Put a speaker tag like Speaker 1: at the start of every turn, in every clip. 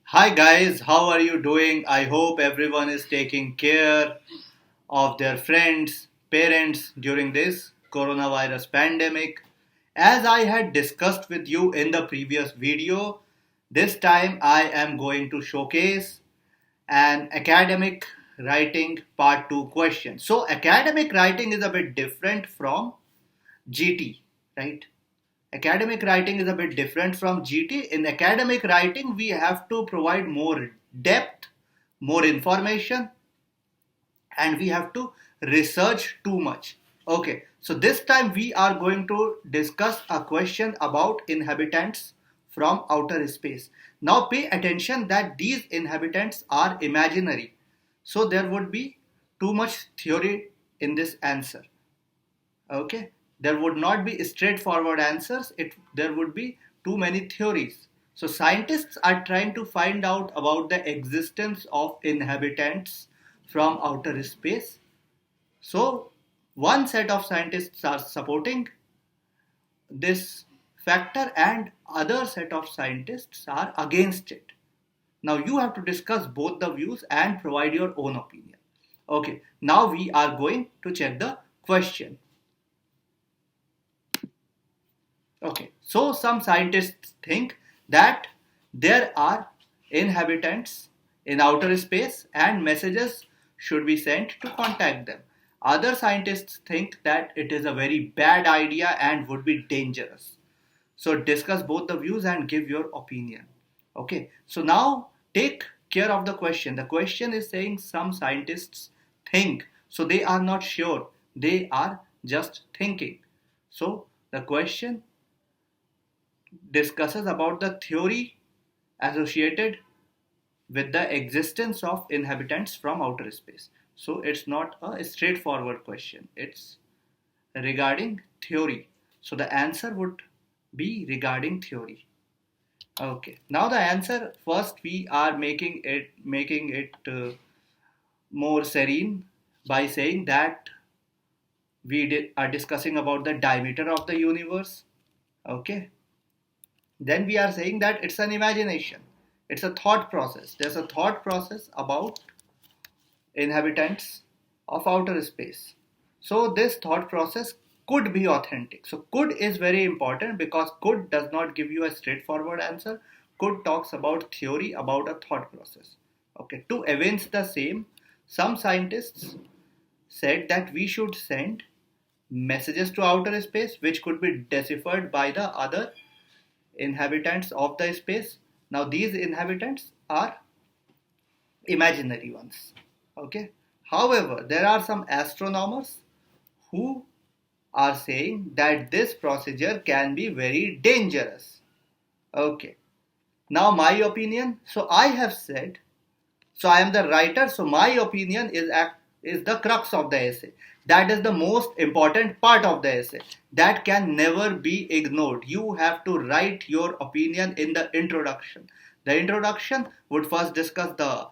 Speaker 1: Hi guys, how are you doing? I hope everyone is taking care of their friends, parents during this coronavirus pandemic. As I had discussed with you in the previous video, this time I am going to showcase an academic writing part 2 question. So, academic writing is a bit different from GT, right? Academic writing is a bit different from GT. In academic writing, we have to provide more depth, more information, and we have to research too much. Okay, so this time we are going to discuss a question about inhabitants from outer space. Now pay attention that these inhabitants are imaginary. So there would be too much theory in this answer. Okay, there would not be straightforward answers. There would be too many theories. So scientists are trying to find out about the existence of inhabitants from outer space. So one set of scientists are supporting this factor and other set of scientists are against it. Now you have to discuss both the views and provide your own opinion. Okay, now we are going to check the question. Okay, so some scientists think that there are inhabitants in outer space and messages should be sent to contact them. Other scientists think that it is a very bad idea and would be dangerous. So discuss both the views and give your opinion. Okay, so now take care of the question. The question is saying some scientists think, so they are not sure, they are just thinking. So the question discusses about the theory associated with the existence of inhabitants from outer space. So it's not a straightforward question. It's regarding theory. So the answer would be regarding theory. Okay. Now the answer first we are making it more serene by saying that are discussing about the diameter of the universe. Okay. Then we are saying that it's an imagination, it's a thought process. There's a thought process about inhabitants of outer space. So this thought process could be authentic. So could is very important because could does not give you a straightforward answer. Could talks about theory about a thought process. Okay, to evince the same, some scientists said that we should send messages to outer space which could be deciphered by the other inhabitants of the space. Now these inhabitants are imaginary ones. Okay. However, there are some astronomers who are saying that this procedure can be very dangerous. Okay. Now my opinion. So I have said. So I am the writer. So my opinion is the crux of the essay. That is the most important part of the essay. That can never be ignored. You have to write your opinion in the introduction. The introduction would first discuss the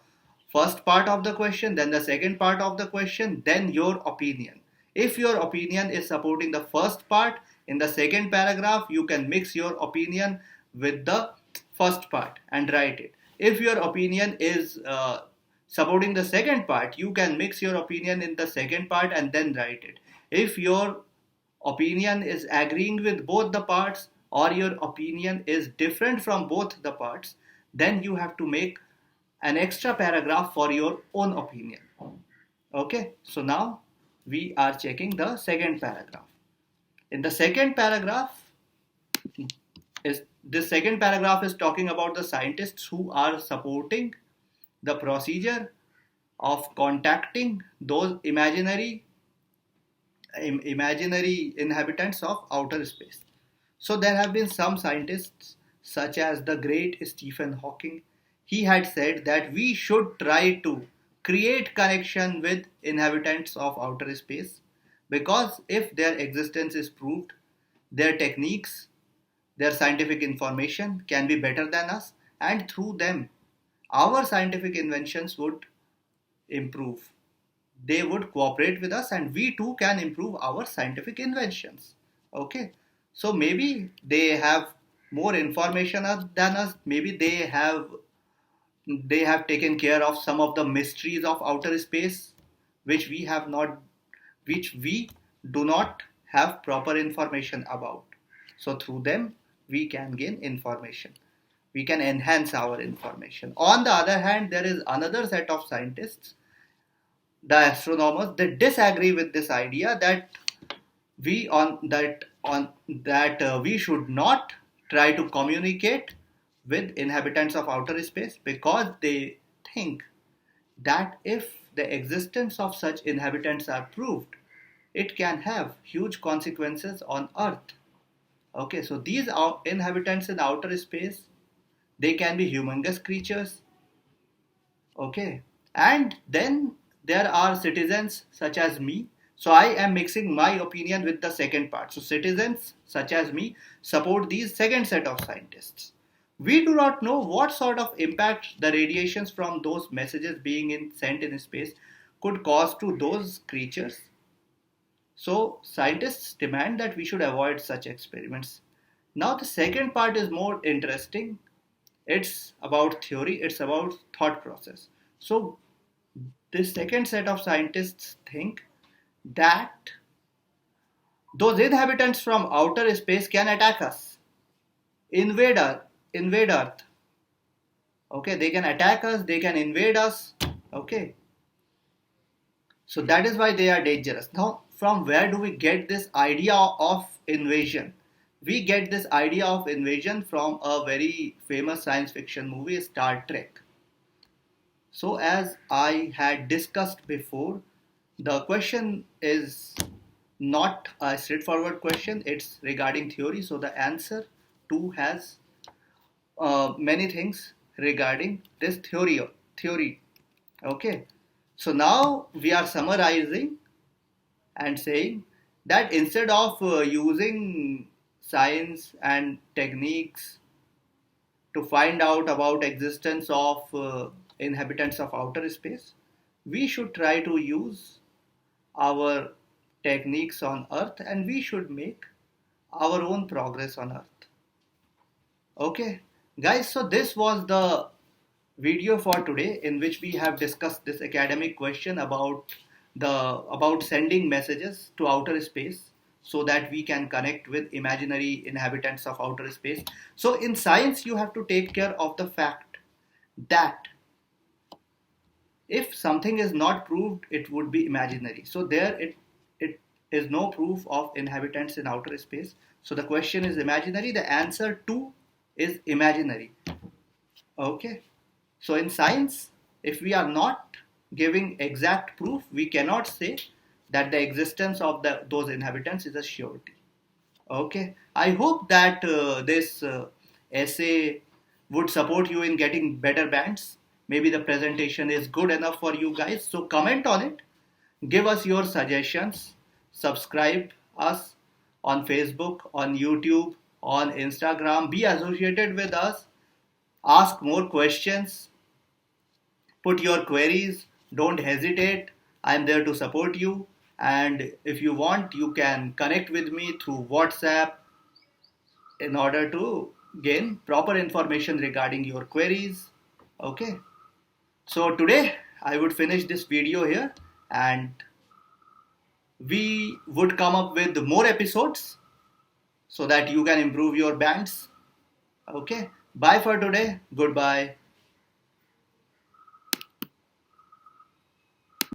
Speaker 1: first part of the question, then the second part of the question, then your opinion. If your opinion is supporting the first part, in the second paragraph, you can mix your opinion with the first part and write it. If your opinion is supporting the second part, you can mix your opinion in the second part and then write it. If your opinion is agreeing with both the parts or your opinion is different from both the parts, then you have to make an extra paragraph for your own opinion. Okay, so now we are checking the second paragraph. In the second paragraph, is this second paragraph is talking about the scientists who are supporting the procedure of contacting those imaginary inhabitants of outer space. So there have been some scientists such as the great Stephen Hawking. He had said that we should try to create connection with inhabitants of outer space because if their existence is proved, their techniques, their scientific information can be better than us, and through them our scientific inventions would improve. They would cooperate with us and we too can improve our scientific inventions. Okay, so maybe they have more information than us, maybe they have They have taken care of some of the mysteries of outer space, which we have not, which we do not have proper information about. So through them, we can gain information. We can enhance our information. On the other hand, there is another set of scientists, the astronomers, they disagree with this idea that we should not try to communicate with inhabitants of outer space, because they think that if the existence of such inhabitants are proved, it can have huge consequences on Earth. Okay, so these inhabitants in outer space, they can be humongous creatures. Okay, and then there are citizens such as me. So I am mixing my opinion with the second part. So citizens such as me support these second set of scientists. We do not know what sort of impact the radiations from those messages sent in space could cause to those creatures. So scientists demand that we should avoid such experiments. Now the second part is more interesting. It's about theory, it's about thought process. So this second set of scientists think that those inhabitants from outer space can attack us, invade us, invade Earth. Okay, they can attack us, they can invade us. Okay, so that is why they are dangerous. Now, from where do we get this idea of invasion? We get this idea of invasion from a very famous science fiction movie, Star Trek. So, as I had discussed before, the question is not a straightforward question, it's regarding theory. So, the answer 2 has many things regarding this theory. Okay, so now we are summarizing and saying that instead of using science and techniques to find out about existence of inhabitants of outer space, we should try to use our techniques on earth, and we should make our own progress on earth. Okay, guys, so this was the video for today, in which we have discussed this academic question about sending messages to outer space so that we can connect with imaginary inhabitants of outer space. So in science, you have to take care of the fact that if something is not proved, it would be imaginary. So it is no proof of inhabitants in outer space. So the question is imaginary. The answer to is imaginary. Okay. So in science, if we are not giving exact proof, we cannot say that the existence of those inhabitants is a surety. Okay. I hope that this essay would support you in getting better bands. Maybe the presentation is good enough for you guys. So comment on it. Give us your suggestions. Subscribe us on Facebook, on YouTube, on Instagram. Be associated with us. Ask more questions. Put your queries. Don't hesitate. I am there to support you. And if you want, you can connect with me through WhatsApp in order to gain proper information regarding your queries. Okay. So today I would finish this video here, and we would come up with more episodes so that you can improve your bands. Okay. Bye for today. Goodbye.